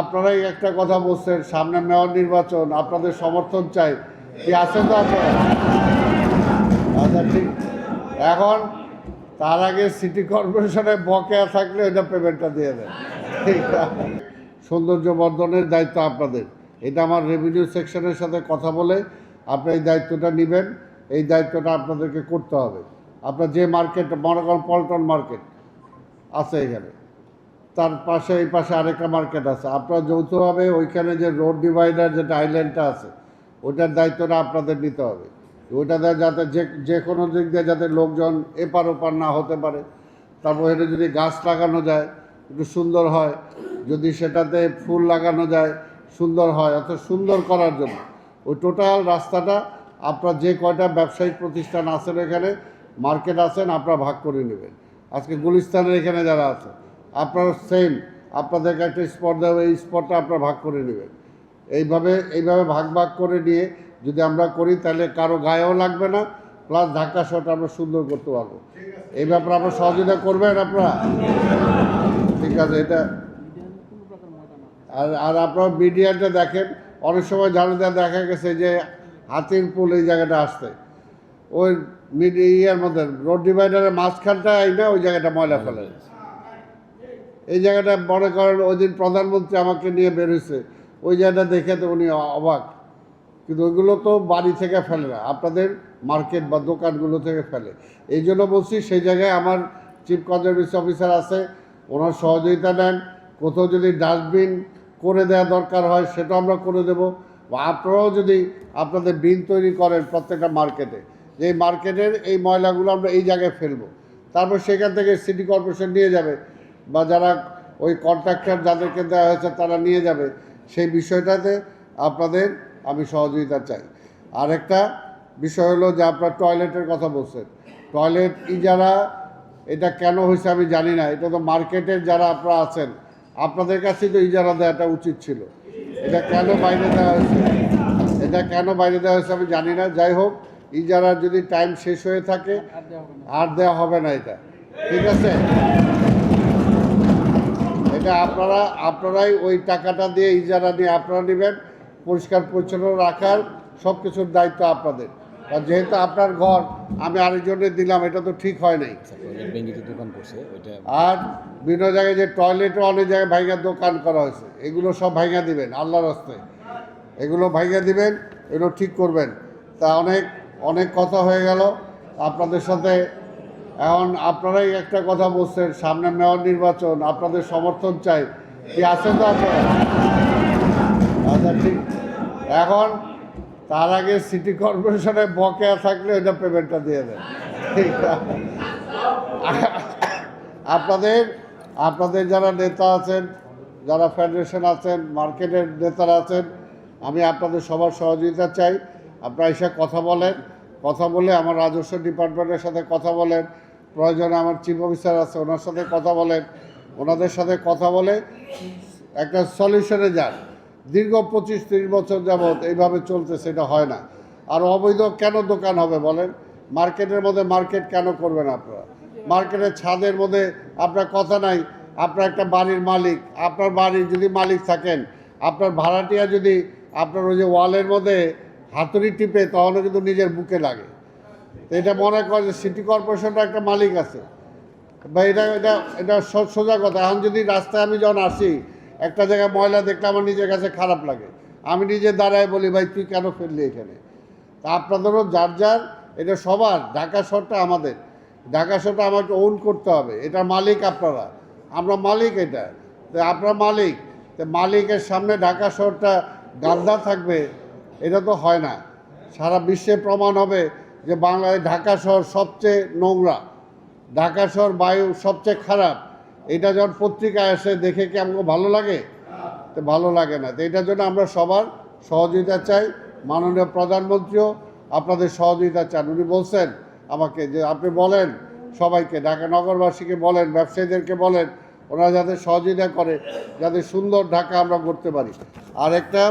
আপনারাই একটা কথা বলছেন, সামনে মেয়র নির্বাচন, আপনাদের সমর্থন চাই, কি আছে তো আপনারা? আচ্ছা ঠিক। এখন তার আগে সিটি কর্পোরেশনে বকেয়া থাকলে ওইটা পেমেন্টটা দিয়ে দেন। ঠিক আছে, সৌন্দর্য বর্ধনের দায়িত্ব আপনাদের। এটা আমার রেভিনিউ সেকশনের সাথে কথা বলে আপনি এই দায়িত্বটা নেবেন। এই দায়িত্বটা আপনাদেরকে করতে হবে। আপনার যে মার্কেট, মনে করেন পল্টন মার্কেট আছে এখানে, তার পাশে এই পাশে আরেকটা মার্কেট আছে, আপনার যৌথভাবে ওইখানে যে রোড ডিভাইডার যেটা আইল্যান্ডটা আছে ওইটার দায়িত্বটা আপনাদের নিতে হবে। ওইটাতে যাতে যে কোনো দিক দিয়ে যাতে লোকজন এপার ওপার না হতে পারে। তারপর এটা যদি গাছ লাগানো যায় একটু সুন্দর হয়, যদি সেটাতে ফুল লাগানো যায় সুন্দর হয়। অত সুন্দর করার জন্য ওই টোটাল রাস্তাটা আপনার যে কয়টা ব্যবসায়িক প্রতিষ্ঠান আছেন, এখানে মার্কেট আছেন, আপনারা ভাগ করে নেবেন। আজকে গুলিস্তানের এখানে যারা আছে আপনারা সেম, আপনাদেরকে একটা স্পট দেবে, এই স্পটটা আপনারা ভাগ করে নেবেন। এইভাবে ভাগ ভাগ করে নিয়ে যদি আমরা করি তাহলে কারো গায়েও লাগবে না, প্লাস ঢাকা শহরটা আমরা সুন্দর করতে পারবো। এই ব্যাপারে আপনারা সহযোগিতা করবেন আপনারা? ঠিক আছে। এটা আর আপনারা মিডিয়াটা দেখেন, অনেক সময় জানুদা দেখা গেছে যে হাতির পুল এই জায়গাটা আসতে, ওই ইয়ার মধ্যে রোড ডিভাইডারের মাঝখানটা এই না, ওই জায়গাটা ময়লা ফেলে। এই জায়গাটা মনে করেন ওই দিন প্রধানমন্ত্রী আমাকে নিয়ে বেরোচ্ছে, ওই জায়গাটা দেখে তো উনি অবাক। কিন্তু ওইগুলো তো বাড়ি থেকে ফেলে না, আপনাদের মার্কেট বা দোকানগুলো থেকে ফেলে। এই জন্য বলছি সেই জায়গায় আমার চিফ কনজারভেশন অফিসার আছে, ওনার সহযোগিতা নেন। কোথাও যদি ডাস্টবিন করে দেওয়া দরকার হয় সেটাও আমরা করে দেব। বা আপনারাও যদি আপনাদের বিন তৈরি করেন প্রত্যেকটা মার্কেটে, যে এই মার্কেটের এই ময়লাগুলো আমরা এই জায়গায় ফেলবো, তারপর সেখান থেকে সিটি কর্পোরেশন নিয়ে যাবে বা যারা ওই কন্ট্রাক্টর যাদেরকে দেওয়া হয়েছে তারা নিয়ে যাবে। সেই বিষয়টাতে আপনাদের আমি সহযোগিতা চাই। আরেকটা বিষয় হলো যে আপনার টয়লেটের কথা বলছেন, টয়লেট ইজারা এটা কেন হয়েছে আমি জানি না। এটা তো মার্কেটের যারা আপনারা আছেন আপনাদের কাছেই তো ইজারা দেওয়াটা উচিত ছিল। এটা কেন বাইরে দেওয়া হয়েছে, আমি জানি না। যাই হোক, ইজারার যদি টাইম শেষ হয়ে থাকে আর দেওয়া হবে না, এটা ঠিক আছে। এটা আপনারাই ওই টাকাটা দিয়ে ইজারা নিয়ে আপনারা নেবেন। পরিষ্কার পরিচ্ছন্ন রাখার সব কিছুর দায়িত্ব আপনাদের। আর যেহেতু আপনার ঘর আমি আরেকজনের দিলাম, এটা তো ঠিক হয় নাই। আর বিভিন্ন জায়গায় যে টয়লেটও অনেক জায়গায় ভাইঙ্গা দোকান করা হয়েছে, এগুলো সব ভাইঙ্গা দিবেন আল্লাহর রাস্তায়, এগুলো ভাইঙ্গা দিবেন, এগুলো ঠিক করবেন। তা অনেক কথা হয়ে গেল আপনাদের সাথে। এখন আপনারাই একটা কথা বলছেন, সামনে মেয়র নির্বাচন, আপনাদের সমর্থন চাই, কি আছে তো আপনারা? আচ্ছা ঠিক। এখন তার আগে সিটি কর্পোরেশনে বকেয়া থাকলে ওইটা পেমেন্টটা দিয়ে দেন। ঠিক আছে। আপনাদের যারা নেতা আছেন, যারা ফেডারেশন আছেন, মার্কেটের নেতারা আছেন, আমি আপনাদের সবার সহযোগিতা চাই। আপনারা এসে কথা বলে আমার রাজস্ব ডিপার্টমেন্টের সাথে কথা বলেন, প্রয়োজনে আমার চিফ অফিসার আছে ওনার সাথে কথা বলেন, ওনাদের সাথে কথা বলে একটা সলিউশনে যান। দীর্ঘ 25-30 বছর যাবৎ এইভাবে চলতে, সেটা হয় না। আর অবৈধ কেন দোকান হবে বলেন? মার্কেটের মধ্যে মার্কেট কেন করবেন আপনারা? মার্কেটের ছাদের মধ্যে আপনার কথা নাই, আপনার একটা বাড়ির মালিক, আপনার বাড়ির যদি মালিক থাকেন, আপনার ভাড়াটিয়া যদি আপনার ওই যে ওয়ালের মধ্যে হাতুড়ি টিপে, তখনও কিন্তু নিজের বুকে লাগে। তো এটা মনে করে যে সিটি কর্পোরেশনটা একটা মালিক আছে বা এটা সোজা কথা। এখন যদি রাস্তায় আমি যখন আসি একটা জায়গায় ময়লা দেখলে আমার নিজের কাছে খারাপ লাগে, আমি নিজে দাঁড়ায় বলি ভাই তুই কেন ফেললি এখানে? তা আপনাদেরও যার এটা সবার, ঢাকা শহরটা আমাদের, ঢাকা শহরটা আমাকে ওন করতে হবে। এটা মালিক আপনারা, আমরা মালিক। এটা তো আপনার মালিক, তো মালিকের সামনে ঢাকা শহরটা গাদ্দা থাকবে, এটা তো হয় না। সারা বিশ্বে প্রমাণ হবে যে বাংলাদেশ, ঢাকা শহর সবচেয়ে নোংরা, ঢাকা শহর বায়ু সবচেয়ে খারাপ। এটা যখন পত্রিকায় আসে দেখে কি আমাকে ভালো লাগে? তো ভালো লাগে না। তো এটার জন্য আমরা সবার সহযোগিতা চাই। মাননীয় প্রধানমন্ত্রীও আপনাদের সহযোগিতা চান। উনি বলছেন আমাকে যে আপনি বলেন সবাইকে, ঢাকা নগরবাসীকে বলেন, ব্যবসায়ীদেরকে বলেন, ওনারা যাতে সহযোগিতা করে, যাতে সুন্দর ঢাকা আমরা করতে পারি। আর একটা